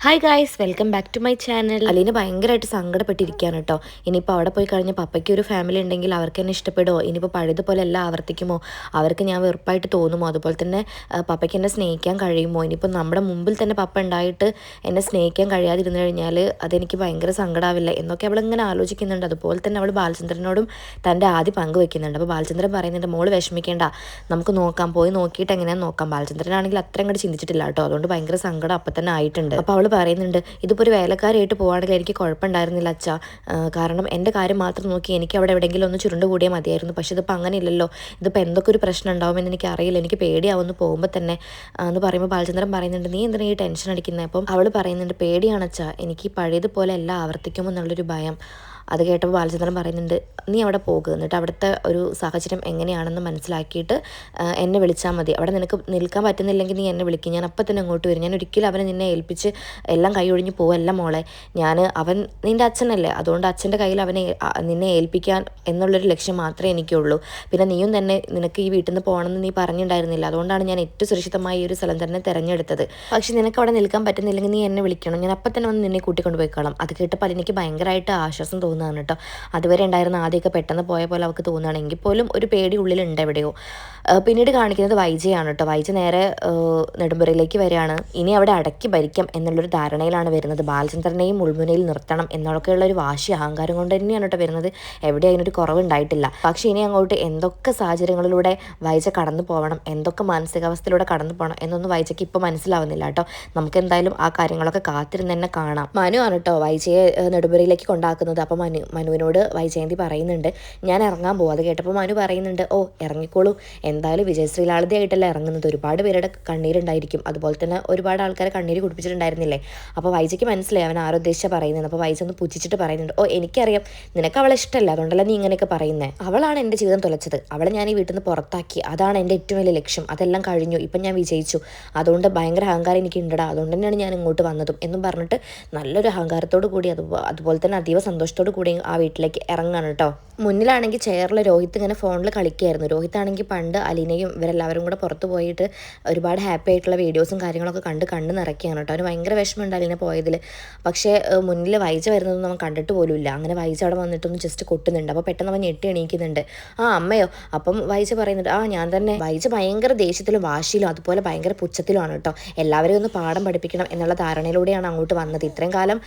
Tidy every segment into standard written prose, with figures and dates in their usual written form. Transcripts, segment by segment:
Hi guys, welcome back to my channel. Aleena ഭയങ്കരമായിട്ട് സങ്കടപ്പെട്ടിരിക്കുകയാണ് കേട്ടോ. ഇനിയിപ്പോൾ അവിടെ പോയി കഴിഞ്ഞാൽ പപ്പയ്ക്ക് ഒരു ഫാമിലി ഉണ്ടെങ്കിൽ അവർക്ക് എന്നെ ഇഷ്ടപ്പെടുമോ, ഇനിയിപ്പോൾ പഴയതുപോലെ എല്ലാം ആവർത്തിക്കുമോ, അവർക്ക് ഞാൻ വെറുപ്പായിട്ട് തോന്നുമോ, അതുപോലെ തന്നെ പപ്പയ്ക്ക് എന്നെ സ്നേഹിക്കാൻ കഴിയുമോ, ഇനിയിപ്പോൾ നമ്മുടെ മുമ്പിൽ തന്നെ പപ്പ ഉണ്ടായിട്ട് എന്നെ സ്നേഹിക്കാൻ കഴിയാതിരുന്നു കഴിഞ്ഞാൽ അതെനിക്ക് ഭയങ്കര സങ്കടമാവില്ല എന്നൊക്കെ അവളിങ്ങനെ ആലോചിക്കുന്നുണ്ട്. അതുപോലെ തന്നെ അവൾ ബാലചന്ദ്രനോടും തൻ്റെ ആദ്യം പങ്കുവെക്കുന്നുണ്ട്. അപ്പോൾ ബാലചന്ദ്രൻ പറയുന്നുണ്ട്, മോള് വിഷമിക്കേണ്ട, നമുക്ക് നോക്കാം, പോയി നോക്കിയിട്ട് എങ്ങനെയാണെന്ന് നോക്കാം. ബാലചന്ദ്രനാണെങ്കിൽ അത്ര അങ്ങോട്ട് ചിന്തിച്ചിട്ടില്ല കേട്ടോ. അതുകൊണ്ട് ഭയങ്കര സങ്കടം അപ്പം തന്നെ ആയിട്ടുണ്ട്. അപ്പോൾ അവൾ പറയുന്നുണ്ട്, ഇതിപ്പോൾ ഒരു വേലക്കാരിയായിട്ട് പോവുകയാണെങ്കിൽ എനിക്ക് കുഴപ്പമുണ്ടായിരുന്നില്ല അച്ഛാ, കാരണം എൻ്റെ കാര്യം മാത്രം നോക്കി എനിക്ക് അവിടെ എവിടെയെങ്കിലും ഒന്ന് ചുരുണ്ട് കൂടിയാൽ മതിയായിരുന്നു. പക്ഷേ ഇതിപ്പോൾ അങ്ങനെ ഇല്ലല്ലോ, ഇതിപ്പോൾ എന്തൊക്കെ ഒരു പ്രശ്നം ഉണ്ടാവുമെന്ന് എനിക്ക് അറിയില്ല, എനിക്ക് പേടിയാവുമെന്ന് പോകുമ്പോൾ തന്നെ എന്ന് പറയുമ്പോൾ ബാലചന്ദ്രൻ പറയുന്നുണ്ട്, നീ എന്തിനാ ഈ ടെൻഷൻ അടിക്കുന്നത്? അപ്പം അവൾ പറയുന്നുണ്ട്, പേടിയാണ് അച്ഛാ, എനിക്ക് പഴയതുപോലെ എല്ലാം ആവർത്തിക്കുമോ എന്നുള്ളൊരു ഭയം. അത് കേട്ടപ്പോൾ ബാലചന്ദ്രൻ പറയുന്നുണ്ട്, നീ അവിടെ പോകുക, എന്നിട്ട് അവിടുത്തെ ഒരു സാഹചര്യം എങ്ങനെയാണെന്ന് മനസ്സിലാക്കിയിട്ട് എന്നെ വിളിച്ചാൽ മതി. അവിടെ നിനക്ക് നിൽക്കാൻ പറ്റുന്നില്ലെങ്കിൽ നീ എന്നെ വിളിക്കും, ഞാൻ അപ്പം തന്നെ അങ്ങോട്ട് വരും. ഞാൻ ഒരിക്കലും അവനെ നിന്നെ ഏൽപ്പിച്ച് എല്ലാം കൈയൊഴിഞ്ഞ് പോവല്ല മോളെ. അവൻ നിൻ്റെ അച്ഛനല്ലേ, അതുകൊണ്ട് അച്ഛൻ്റെ കയ്യിൽ അവനെ നിന്നെ ഏൽപ്പിക്കാൻ എന്നുള്ളൊരു ലക്ഷ്യം മാത്രമേ എനിക്കുള്ളൂ. പിന്നെ നീയും തന്നെ നിനക്ക് ഈ വീട്ടിൽ നിന്ന് പോകണമെന്ന് നീ പറഞ്ഞിട്ടുണ്ടായിരുന്നില്ല, അതുകൊണ്ടാണ് ഞാൻ ഏറ്റവും സുരക്ഷിതമായി ഈ ഒരു സ്ഥലം തന്നെ തിരഞ്ഞെടുത്തത്. പക്ഷേ നിനക്ക് അവിടെ നിൽക്കാൻ പറ്റുന്നില്ലെങ്കിൽ നീ എന്നെ വിളിക്കണം, ഞാൻ അപ്പം തന്നെ വന്ന് നിന്നെ കൂട്ടിക്കൊണ്ട് പോയിക്കോളാം. അത് കേട്ടപ്പോൾ എനിക്ക് ഭയങ്കരമായിട്ട് ആശ്വാസം തോന്നുകയാണ് കേട്ടോ. അതുവരെ ഉണ്ടായിരുന്ന ആദ്യമൊക്കെ പെട്ടെന്ന് പോയ പോലെ അവൾക്ക് തോന്നുകയാണെങ്കിൽ പോലും ഒരു പേടി ഉള്ളിലുണ്ട് എവിടെയോ. പിന്നീട് കാണിക്കുന്നത് വൈജയാണ് കേട്ടോ. വൈജ നേരെ നെടുമ്പുറയിലേക്ക് വരികയാണ്. ഇനി അവിടെ അടക്കി ഭരിക്കാം എന്നുള്ളൊരു ധാരണയിലാണ് വരുന്നത്. ബാലചന്ദ്രനെയും മുൾമുനയിൽ നിർത്തണം എന്നൊക്കെയുള്ള ഒരു വാശി അഹങ്കാരം കൊണ്ട് തന്നെയാണ് കേട്ടോ വരുന്നത്. എവിടെ അതിനൊരു കുറവുണ്ടായിട്ടില്ല. പക്ഷേ ഇനി അങ്ങോട്ട് എന്തൊക്കെ സാഹചര്യങ്ങളിലൂടെ വൈജ കടന്നു പോകണം, എന്തൊക്കെ മാനസികാവസ്ഥയിലൂടെ കടന്നു പോകണം എന്നൊന്നും വൈജയ്ക്ക് ഇപ്പോൾ മനസ്സിലാവുന്നില്ല കേട്ടോ. നമുക്ക് എന്തായാലും ആ കാര്യങ്ങളൊക്കെ കാത്തിരുന്ന് തന്നെ കാണാം. മനു ആണ് കേട്ടോ വൈജയെ നെടുമ്പുറയിലേക്ക് കൊണ്ടാക്കുന്നത്. അപ്പോൾ മനുവിനോട് വൈജയന്തി പറയുന്നുണ്ട്, ഞാൻ ഇറങ്ങാൻ പോകും. അത് കേട്ടപ്പോൾ മനു പറയുന്നുണ്ട്, ഓ ഇറങ്ങിക്കോളൂ, എന്തായാലും വിജയ് ശ്രീലാളിതയായിട്ടല്ല ഇറങ്ങുന്നത്, ഒരുപാട് പേരുടെ കണ്ണീരുണ്ടായിരിക്കും, അതുപോലെ തന്നെ ഒരുപാട് ആൾക്കാരെ കണ്ണീര് കുടിപ്പിച്ചിട്ടുണ്ടായിരുന്നില്ലേ. അപ്പോൾ വൈജയ്ക്ക് മനസ്സിലായി അവൻ ആരോ ഉദ്ദേശിച്ച പറയുന്നത്. അപ്പോൾ വൈജ ഒന്ന് പുച്ഛിച്ചിട്ട് പറയുന്നുണ്ട്, ഓ എനിക്കറിയാം നിനക്ക് അവളെ ഇഷ്ടമല്ല, അതുകൊണ്ടല്ല നീ ഇങ്ങനെയൊക്കെ പറയുന്നത്. അവളാണ് എൻ്റെ ജീവിതം തുലച്ചത്, അവളെ ഞാൻ ഈ വീട്ടിൽ നിന്ന് പുറത്താക്കി, അതാണ് എൻ്റെ ഏറ്റവും വലിയ ലക്ഷ്യം. അതെല്ലാം കഴിഞ്ഞു, ഇപ്പം ഞാൻ വിജയിച്ചു, അതുകൊണ്ട് ഭയങ്കര അഹങ്കാരം എനിക്ക് ഉണ്ടടാ, അതുകൊണ്ട് തന്നെയാണ് ഞാൻ ഇങ്ങോട്ട് വന്നതും എന്നും പറഞ്ഞിട്ട് നല്ലൊരു അഹങ്കാരത്തോടു കൂടി അതുപോലെ തന്നെ അതീവ സന്തോഷത്തോടു കൂടി ആ വീട്ടിലേക്ക് ഇറങ്ങാണ് കേട്ടോ. മുന്നിലാണെങ്കിൽ ചെയറിൽ രോഹിത് ഇങ്ങനെ ഫോണിൽ കളിക്കുകയായിരുന്നു. രോഹിത് ആണെങ്കിൽ പണ്ട് അലീനയും ഇവരെല്ലാവരും കൂടെ പുറത്ത് പോയിട്ട് ഒരുപാട് ഹാപ്പി ആയിട്ടുള്ള വീഡിയോസും കാര്യങ്ങളൊക്കെ കണ്ണ് നിറയ്ക്കുകയാണ് കേട്ടോ. അവന് ഭയങ്കര വിഷമമുണ്ട് അലീന പോയതിൽ. പക്ഷേ മുന്നിൽ വൈജ വരുന്നതൊന്നും അവൻ കണ്ടിട്ട് പോലും ഇല്ല. അങ്ങനെ വൈജ അവിടെ വന്നിട്ടൊന്ന് ജസ്റ്റ് കൊട്ടുന്നുണ്ട്. അപ്പോൾ പെട്ടെന്ന് അവൻ ഞെട്ടി എണീക്കുന്നുണ്ട്. ആ അമ്മയോ? അപ്പം വൈജ പറയുന്നുണ്ട്, ആ ഞാൻ തന്നെ. വൈജ ഭയങ്കര ദേഷ്യത്തിലും വാശിയിലും അതുപോലെ ഭയങ്കര പുച്ഛത്തിലുമാണ് കേട്ടോ. എല്ലാവരെയും ഒന്ന് പാഠം പഠിപ്പിക്കണം എന്നുള്ള ധാരണയിലൂടെയാണ് അങ്ങോട്ട് വന്നത്. ഇത്രയും കാലം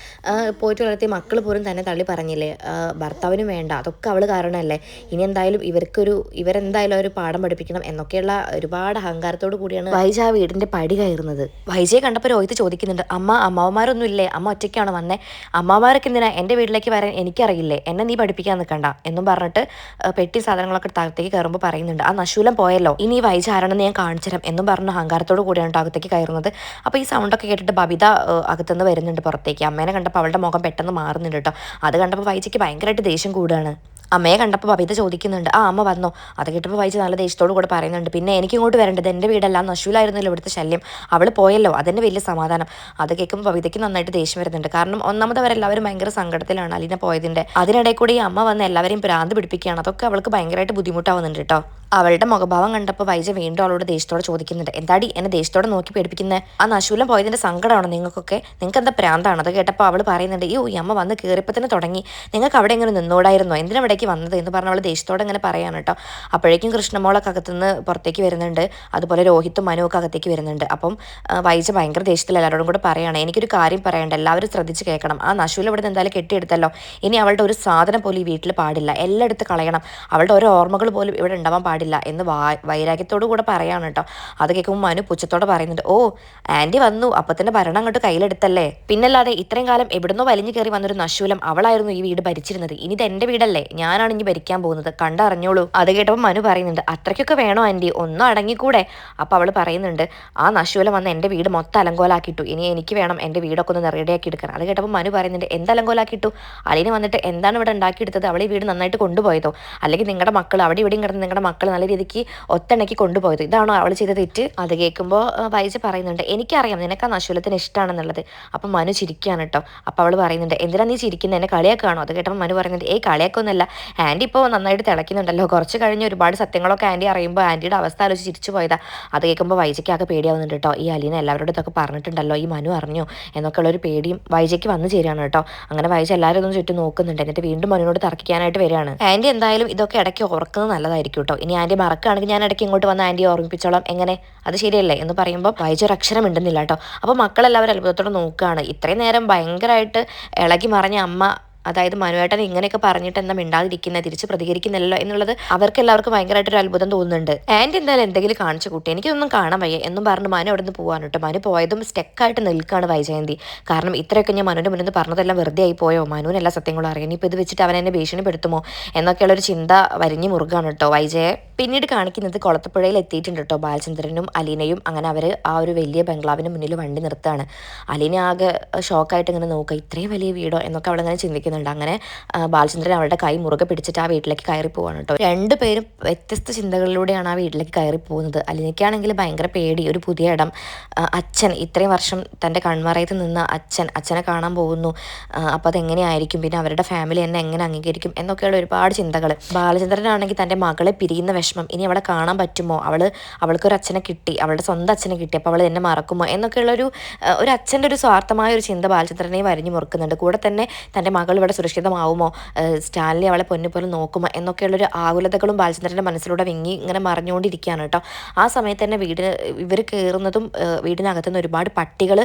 പോയിട്ട് വളർത്തിയ മക്കൾ പോലും തന്നെ തള്ളി പറഞ്ഞില്ലേ, ഭർത്താവിനും വേണ്ട, അതൊക്കെ അവൾ കാരണമല്ലേ. ഇനി എന്തായാലും ഇവരെന്തായാലും ഒരു പാഠം പഠിപ്പിക്കണം എന്നൊക്കെയുള്ള ഒരുപാട് അഹങ്കാരത്തോടു കൂടിയാണ് വൈജ ആ വീടിന്റെ പടി കയറുന്നത്. വൈജയെ കണ്ടപ്പോൾ രോഹിത് ചോദിക്കുന്നുണ്ട്, അമ്മമാരൊന്നും ഇല്ലേ, അമ്മ ഒറ്റയ്ക്കാണോ വന്നേ, അമ്മമാരൊക്കെ എന്തിനാ എൻ്റെ വീട്ടിലേക്ക് വരാൻ, എനിക്കറിയില്ലേ, എന്നെ നീ പഠിപ്പിക്കാൻ നിൽക്കണ്ട എന്നും പറഞ്ഞിട്ട് പെട്ടി സാധനങ്ങളൊക്കെ താഴത്തേക്ക് കയറുമ്പോൾ പറയുന്നുണ്ട്, ആ നശൂലം പോയല്ലോ, ഇനി ഈ വൈജ ആരാണെന്ന് ഞാൻ കാണിച്ചു തരാം എന്നും പറഞ്ഞ അഹങ്കാരത്തോടു കൂടിയാണ് അകത്തേക്ക് കയറുന്നത്. അപ്പോൾ ഈ സൗണ്ടൊക്കെ കേട്ടിട്ട് ബബിത അകത്തുനിന്ന് വരുന്നുണ്ട് പുറത്തേക്ക്. അമ്മേനെ കണ്ടപ്പോൾ അവളുടെ മുഖം പെട്ടെന്ന് മാറുന്നുണ്ട് കേട്ടോ. അത് കണ്ടപ്പോൾ വൈജയ്ക്ക് ഭയങ്കരമായിട്ട് ദേഷ്യം കൂടുകയാണ്. അമ്മയെ കണ്ടപ്പോൾ ബബിത ചോദിക്കുന്നുണ്ട്, ആ അമ്മ വന്നോ? അത് കേട്ടപ്പോൾ വൈജ നല്ല ദേഷ്യത്തോടു കൂടെ പറയുന്നുണ്ട്, പിന്നെ എനിക്ക് ഇങ്ങോട്ട് വരേണ്ടത് എൻ്റെ വീടല്ല, നശൂലായിരുന്നല്ലോ ഇവിടുത്തെ ശല്യം, അവൾ പോയല്ലോ, അതെന്നെ വലിയ സമാധാനം. അത് കേൾക്കുമ്പോൾ ബബിതയ്ക്ക് നന്നായിട്ട് ദേഷ്യം വരുന്നുണ്ട്. കാരണം ഒന്നാമത് അവരെല്ലാവരും ഭയങ്കര സങ്കടത്തിലാണ് അലീന പോയതിൻ്റെ. അതിനിടയിൽ കൂടി ഈ അമ്മ വന്ന് എല്ലാവരെയും ഭ്രാന്ത് പിടിപ്പിക്കുകയാണ്. അതൊക്കെ അവൾക്ക് ഭയങ്കരമായിട്ട് ബുദ്ധിമുട്ടാവുന്നുണ്ട് കേട്ടോ. അവളുടെ മുഖഭാവം കണ്ടപ്പോൾ വൈജ വീണ്ടും അവളോട് ദേഷ്യത്തോടെ ചോദിക്കുന്നുണ്ട്, എന്താടി എന്നെ ദേഷ്യത്തോടെ നോക്കി പേടിപ്പിക്കുന്നത്? ആ നശൂലം പോയതിൻ്റെ സങ്കടമാണോ നിങ്ങൾക്കൊക്കെ? നിങ്ങൾക്ക് എന്താ പ്രാന്താണ്? അത് കേട്ടപ്പോൾ അവൾ പറയുന്നുണ്ട്, ഈ അമ്മ വന്ന് കയറിയപ്പോൾ തന്നെ തുടങ്ങി, നിങ്ങൾക്ക് അവിടെ ഇങ്ങനെ നിന്നോടായിരുന്നോ, എന്തിനാ ഇവിടേക്ക് വന്നത് എന്ന് പറഞ്ഞ് അവൾ ദേഷ്യത്തോടെ ഇങ്ങനെ പറയാണ് കേട്ടോ. അപ്പോഴേക്കും കൃഷ്ണമോളൊക്കെ അകത്തുനിന്ന് പുറത്തേക്ക് വരുന്നുണ്ട്. അതുപോലെ രോഹിത്തും മനുവൊക്കെ അകത്തേക്ക് വരുന്നുണ്ട്. അപ്പം വൈജ ഭയങ്കര ദേഷ്യത്തിൽ എല്ലാവരോടും കൂടെ പറയാണ്, എനിക്കൊരു കാര്യം പറയണ്ട, എല്ലാവരും ശ്രദ്ധിച്ച് കേൾക്കണം. ആ നശൂലം ഇവിടെ നിന്ന് എന്തായാലും കെട്ടിയെടുത്തല്ലോ, ഇനി അവളുടെ ഒരു സാധനം പോലും ഈ വീട്ടിൽ പാടില്ല, എല്ലാം എടുത്ത് കളയണം, അവളുടെ ഓരോ ഓർമ്മകൾ പോലും ഇവിടെ ഉണ്ടാവാൻ പാടില്ല എന്ന് വൈരാഗ്യത്തോടു കൂടെ പറയാണ് കേട്ടോ. അത് കേൾക്കുമ്പോൾ മനു പുച്ഛത്തോടെ പറയുന്നുണ്ട്, ഓ ആൻറ്റി വന്നു, അപ്പം തന്നെ ഭരണം അങ്ങോട്ട് കയ്യിലെടുത്തല്ലേ, പിന്നല്ലാതെ ഇത്രയും കാലം എവിടുന്നോ വലിഞ്ഞു കയറി വന്നൊരു നശൂലം അവളായിരുന്നു ഈ വീട് ഭരിച്ചിരുന്നത്, ഇനി ഇത് എൻ്റെ വീടല്ലേ, ഞാനാണ് ഇനി ഭരിക്കാൻ പോകുന്നത്, കണ്ടറിഞ്ഞോളൂ. അത് കേട്ടപ്പോൾ മനു പറയുന്നുണ്ട്, അത്രയ്ക്കൊക്കെ വേണോ ആൻറ്റി, ഒന്നും അടങ്ങിക്കൂടെ? അപ്പോൾ അവൾ പറയുന്നുണ്ട്, ആ നശൂലം വന്ന് എൻ്റെ വീട് മൊത്തം അലങ്കോലാക്കിയിട്ടു, ഇനി എനിക്ക് വേണം എൻ്റെ വീടൊക്കെ ഒന്ന് റെഡിയാക്കി എടുക്കാൻ. അത് കേട്ടപ്പോൾ മനു പറയുന്നുണ്ട്, എന്ത് അലങ്കോലാക്കിയിട്ടു? അലീന വന്നിട്ട് എന്താണ് ഇവിടെ ഉണ്ടാക്കിയെടുത്തത്? അവൾ ഈ വീട് നന്നായിട്ട് കൊണ്ടുപോയതോ, അല്ലെങ്കിൽ നിങ്ങളുടെ മക്കൾ അവിടെ ഇവിടെയും കിടന്ന് നിങ്ങളുടെ മക്കൾ മക്കൾ നല്ല രീതിക്ക് ഒത്തിണക്കി കൊണ്ടുപോയത്. ഇതാണോ അവൾ ചെയ്ത തെറ്റ്? അത് കേൾക്കുമ്പോൾ വൈജ പറയുന്നുണ്ട്, എനിക്കറിയാം നിനക്ക് ആ നശൂലത്തിന് ഇഷ്ടമാണെന്നുള്ളത്. അപ്പം മനു ചിരിക്കുകയാണ് കേട്ടോ. അപ്പോൾ അവൾ പറയുന്നുണ്ട്, എന്തിനാ നീ ചിരിക്കുന്നത്, എന്നെ കളിയാക്കാണോ? അത് കേട്ടപ്പോൾ മനു പറയുന്നുണ്ട്, കളിയാക്കൊന്നുമല്ല, ആൻറ്റി ഇപ്പോൾ നന്നായിട്ട് തിളയ്ക്കുന്നുണ്ടല്ലോ, കുറച്ച് കഴിഞ്ഞ് ഒരുപാട് സത്യങ്ങളൊക്കെ ആൻറ്റി അറിയുമ്പോൾ ആൻറ്റിയുടെ അവസ്ഥ ആലോചിച്ച് ചിരിച്ചു പോയതാ. അത് കേൾക്കുമ്പോൾ വൈജയ്ക്കൊക്കെ പേടിയാവുന്നുണ്ട് കേട്ടോ. ഈ അലീന എല്ലാവരോടും ഇതൊക്കെ പറഞ്ഞിട്ടുണ്ടല്ലോ, ഈ മനു അറിഞ്ഞോ എന്നൊക്കെ ഉള്ളൊരു പേടിയും വൈജയ്ക്ക് വന്നു ചേരുകയാണ് കേട്ടോ. അങ്ങനെ വൈജ എല്ലാവരും ഒന്നും ചുറ്റും നോക്കുന്നുണ്ട്. എന്നിട്ട് വീണ്ടും മനുവിനോട് തർക്കിക്കാനായിട്ട് വരികയാണ്. ആൻറ്റി എന്തായാലും ഇതൊക്കെ ഇടയ്ക്ക് ഓർക്കുന്നത് നല്ലതായിരിക്കും കേട്ടോ. ഇനി ആൻറ്റി മറക്കുകയാണെങ്കിൽ ഞാൻ ഇടയ്ക്ക് ഇങ്ങോട്ട് വന്ന് ആൻറ്റിയെ ഓർമ്മിപ്പിച്ചോളാം, എങ്ങനെ? അത് ശരിയല്ലേ എന്ന് പറയുമ്പോൾ വൈജ ഒരു അക്ഷരം മിണ്ടുന്നില്ല കേട്ടോ. അപ്പോൾ മക്കളെല്ലാവരും അത്ഭുതത്തോടെ നോക്കുകയാണ്. ഇത്രയും നേരം ഭയങ്കരമായിട്ട് ഇളകി മറിഞ്ഞ അമ്മ, അതായത് മനുവേട്ടൻ ഇങ്ങനെയൊക്കെ പറഞ്ഞിട്ട് എന്താ മിണ്ടാതിരിക്കുന്നത്, തിരിച്ച് പ്രതികരിക്കുന്നില്ലല്ലോ എന്നുള്ളത് അവർക്ക് എല്ലാവർക്കും ഭയങ്കരമായിട്ടൊരു അത്ഭുതം തോന്നുന്നുണ്ട്. ആൻറ്റി എന്തായാലും എന്തെങ്കിലും കാണിച്ചു കൂട്ടി, എനിക്കൊന്നും കാണാൻ വയ്യ എന്നും പറഞ്ഞ് മനു അവിടെ നിന്ന് പോകാൻ കേട്ടോ. മനു പോയതും സ്റ്റെക്കായിട്ട് നിൽക്കുകയാണ് വൈജയന്തി. കാരണം ഇത്രയൊക്കെ ഞാൻ മനുവിൻ്റെ മുന്നിൽ പറഞ്ഞതെല്ലാം വെറുതെ ആയി പോയോ, മനുവിനെല്ലാം സത്യങ്ങളും അറിയാം, ഇനിയിപ്പോൾ ഇത് വെച്ചിട്ട് അവൻ എന്നെ ഭീഷണിപ്പെടുത്തുമോ എന്നൊക്കെയുള്ളൊരു ചിന്ത വരിഞ്ഞു മുറുകാണ് കേട്ടോ വൈജയെ. പിന്നീട് കാണിക്കുന്നത് കുളത്തുപുഴയിൽ എത്തിയിട്ടുണ്ട് കേട്ടോ. ബാലചന്ദ്രനും അലീനയും അങ്ങനെ അവർ ആ ഒരു വലിയ ബംഗ്ലാവിന് മുന്നിൽ വണ്ടി നിർത്തുകയാണ്. അലീന ആകെ ഷോക്കായിട്ട് ഇങ്ങനെ നോക്കുക, ഇത്രയും വലിയ വീടോ എന്നൊക്കെ അവളിങ്ങനെ ചിന്തിക്കുന്നുണ്ട്. അങ്ങനെ ബാലചന്ദ്രൻ അവളുടെ കൈ മുറുകെ പിടിച്ചിട്ട് ആ വീട്ടിലേക്ക് കയറി പോവാണ് കേട്ടോ. രണ്ടുപേരും വ്യത്യസ്ത ചിന്തകളിലൂടെയാണ് ആ വീട്ടിലേക്ക് കയറി പോകുന്നത്. അലീനയ്ക്കാണെങ്കിൽ ഭയങ്കര പേടി, ഒരു പുതിയ ഇടം, അച്ഛൻ ഇത്രയും വർഷം തൻ്റെ കൺമറയത്ത് നിന്ന അച്ഛനെ കാണാൻ പോകുന്നു, അപ്പോൾ അതെങ്ങനെയായിരിക്കും, പിന്നെ അവരുടെ ഫാമിലി എന്നെ എങ്ങനെ അംഗീകരിക്കും എന്നൊക്കെയുള്ള ഒരുപാട് ചിന്തകൾ. ബാലചന്ദ്രനാണെങ്കിൽ തൻ്റെ മകളെ പിരിയുന്ന വിഷമം, ഇനി അവളെ കാണാൻ പറ്റുമോ, അവൾക്കൊരു അച്ഛനെ കിട്ടി, അവളുടെ സ്വന്തം അച്ഛനെ കിട്ടി, അപ്പോൾ അവൾ എന്നെ മറക്കുമോ എന്നൊക്കെയുള്ളൊരു അച്ഛൻ്റെ ഒരു സ്വാർത്ഥമായ ഒരു ചിന്ത ബാലചന്ദ്രനെ വരിഞ്ഞു മുറുക്കുന്നുണ്ട്. കൂടെ തന്നെ തൻ്റെ മകൾ ഇവിടെ സുരക്ഷിതമാവുമോ, സ്റ്റാൻലി അവളെ പൊന്നുപോലെ നോക്കുമോ എന്നൊക്കെയുള്ളൊരു ആകുലതകളും ബാലചന്ദ്രൻ്റെ മനസ്സിലൂടെ വിങ്ങി ഇങ്ങനെ മറിഞ്ഞുകൊണ്ടിരിക്കുകയാണ് കേട്ടോ. ആ സമയത്ത് തന്നെ ഇവർ കയറുന്നതും വീടിനകത്തുനിന്ന് ഒരുപാട് പട്ടികൾ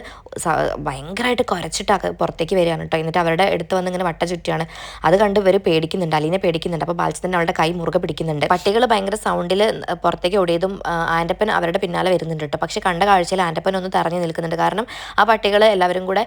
ഭയങ്കരമായിട്ട് കുരച്ചിട്ട് പുറത്തേക്ക് വരികയാണ് കേട്ടോ. എന്നിട്ട് അവരുടെ അടുത്ത് വന്ന് ഇങ്ങനെ വട്ട ചുറ്റിയാണ്. അത് കണ്ട് ഇവർ പേടിക്കുന്നുണ്ട്, അലീനെ പേടിക്കുന്നുണ്ട്. അപ്പോൾ ബാലചന്ദ്രൻ അവളുടെ കൈ മുറുകെ പിടിക്കുന്നുണ്ട്. പട്ടികൾ ഭയങ്കര സൗണ്ടിൽ പുറത്തേക്ക് ഓടിയതും ആൻ്റപ്പൻ അവരുടെ പിന്നാലെ വരുന്നുണ്ട് കേട്ടോ. പക്ഷെ കണ്ട കാഴ്ചയിൽ ആൻ്റപ്പൻ ഒന്ന് തറഞ്ഞു നിൽക്കുന്നുണ്ട്. കാരണം ആ പട്ടികൾ എല്ലാവരും കൂടെ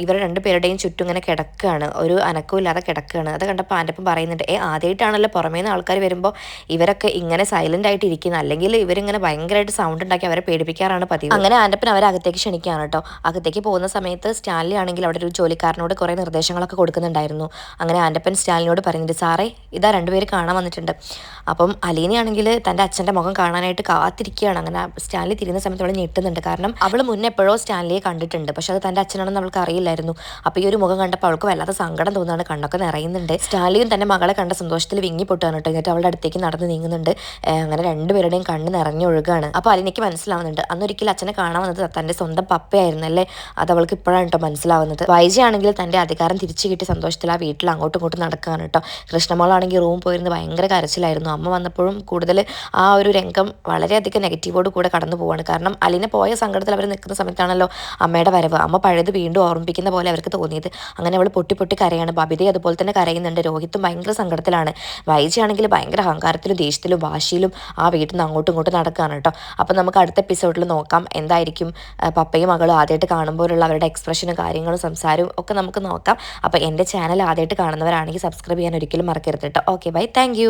ഇവർ രണ്ടുപേരുടെയും ചുറ്റും ഇങ്ങനെ കിടക്കുകയാണ്, ഒരു അനക്കവും ഇല്ലാതെ കിടക്കുകയാണ്. അത് കണ്ടപ്പോൾ ആൻ്റപ്പൻ പറയുന്നുണ്ട്, ആദ്യമായിട്ടാണല്ലോ പുറമേ നിന്ന് ആൾക്കാർ വരുമ്പോൾ ഇവരൊക്കെ ഇങ്ങനെ സൈലൻ്റ് ആയിട്ട് ഇരിക്കുന്നത്, അല്ലെങ്കിൽ ഇവരിങ്ങനെ ഭയങ്കരമായിട്ട് സൗണ്ട് ഉണ്ടാക്കി അവരെ പേടിപ്പിക്കാറാണ് പതിവ്. അങ്ങനെ ആൻ്റപ്പൻ അവരെ അകത്തേക്ക് ക്ഷണിക്കുകയാണ് കേട്ടോ. അകത്തേക്ക് പോകുന്ന സമയത്ത് സ്റ്റാൻലി ആണെങ്കിൽ അവിടെ ഒരു ജോലിക്കാരനോട് കുറേ നിർദ്ദേശങ്ങളൊക്കെ കൊടുക്കുന്നുണ്ടായിരുന്നു. അങ്ങനെ ആൻ്റപ്പൻ സ്റ്റാലിനോട് പറയുന്നുണ്ട്, സാറേ ഇതാ രണ്ടുപേര് കാണാൻ വന്നിട്ടുണ്ട്. അപ്പം അലീനയാണെങ്കിൽ തൻ്റെ അച്ഛൻ്റെ മുഖം കാണാനായിട്ട് കാത്തിരിക്കുകയാണ്. അങ്ങനെ സ്റ്റാൻലി തിരിയുന്ന സമയത്ത് അവൾ ഞെട്ടുന്നുണ്ട്. കാരണം അവൾ മുന്നേ എപ്പോഴോ സ്റ്റാൻലിയെ കണ്ടിട്ടുണ്ട്, പക്ഷെ അത് തൻ്റെ അച്ഛനാണെന്ന് അവൾക്ക് അറിയില്ലായിരുന്നു. അപ്പോൾ ഈ ഒരു മുഖം കണ്ടപ്പോൾ അവൾക്ക് വല്ലാത്ത സങ്കടം തോന്നുകയാണ്, കണ്ണൊക്കെ നിറയുന്നുണ്ട്. സ്റ്റാൻലിയും തൻ്റെ മകളെ കണ്ട സന്തോഷത്തിൽ വിങ്ങി പൊട്ടുകയാണ് കേട്ടോ. എന്നിട്ട് അവളുടെ അടുത്തേക്ക് നടന്ന് നീങ്ങുന്നുണ്ട്. അങ്ങനെ രണ്ടുപേരുടെയും കണ്ണ് നിറഞ്ഞൊഴുകാണ്. അപ്പോൾ അലീനയ്ക്ക് മനസ്സിലാവുന്നുണ്ട്, അന്നൊരിക്കലും അച്ഛനെ കാണാൻ വന്നത് തൻ്റെ സ്വന്തം പപ്പയായിരുന്നു അല്ലേ, അത് അവൾക്ക് ഇപ്പോഴാണ് കേട്ടോ മനസ്സിലാവുന്നത്. വൈജ ആണെങ്കിൽ തൻ്റെ അധികാരം തിരിച്ചു കിട്ടിയ സന്തോഷത്തിൽ ആ വീട്ടിൽ അങ്ങോട്ടും ഇങ്ങോട്ടും നടക്കുകയാണ് കേട്ടോ. കൃഷ്ണമോളാണെങ്കിൽ റൂം പോയിരുന്ന് ഭയങ്കര കരച്ചിലായിരുന്നു. അമ്മ വന്നപ്പോഴും കൂടുതൽ ആ ഒരു രംഗം വളരെയധികം നെഗറ്റീവോട് കൂടെ കടന്നു പോവാണ്. കാരണം അലീന പോയ സങ്കടത്തിൽ അവർ നിൽക്കുന്ന സമയത്താണല്ലോ അമ്മയുടെ വരവ്. അമ്മ പഴയത് വീണ്ടും ഓർമ്മിപ്പിക്കുന്ന പോലെ അവർക്ക് തോന്നിയത്. അങ്ങനെ അവൾ പൊട്ടി പൊട്ടി കരയാണ്. ബബിത അതുപോലെ തന്നെ കരയുന്നുണ്ട്. രോഹിത്തും ഭയങ്കര സങ്കടത്തിലാണ്. വൈജയാണെങ്കിൽ ഭയങ്കര അഹങ്കാരത്തിലും ദേഷ്യത്തിലും വാശിയിലും ആ വീട്ടിൽ നിന്ന് അങ്ങോട്ടും ഇങ്ങോട്ടും നടക്കുകയാണ് കേട്ടോ. അപ്പം നമുക്ക് അടുത്ത എപ്പിസോഡിൽ നോക്കാം എന്തായിരിക്കും പപ്പയും മകളും ആദ്യമായിട്ട് കാണുമ്പോഴുള്ള അവരുടെ എക്സ്പ്രഷനും കാര്യങ്ങളും സംസാരവും ഒക്കെ നമുക്ക് നോക്കാം. അപ്പോൾ എൻ്റെ ചാനൽ ആദ്യമായിട്ട് കാണുന്നവരാണെങ്കിൽ സബ്സ്ക്രൈബ് ചെയ്യാൻ ഒരിക്കലും മറക്കരുത് കേട്ടോ. Okay bye, thank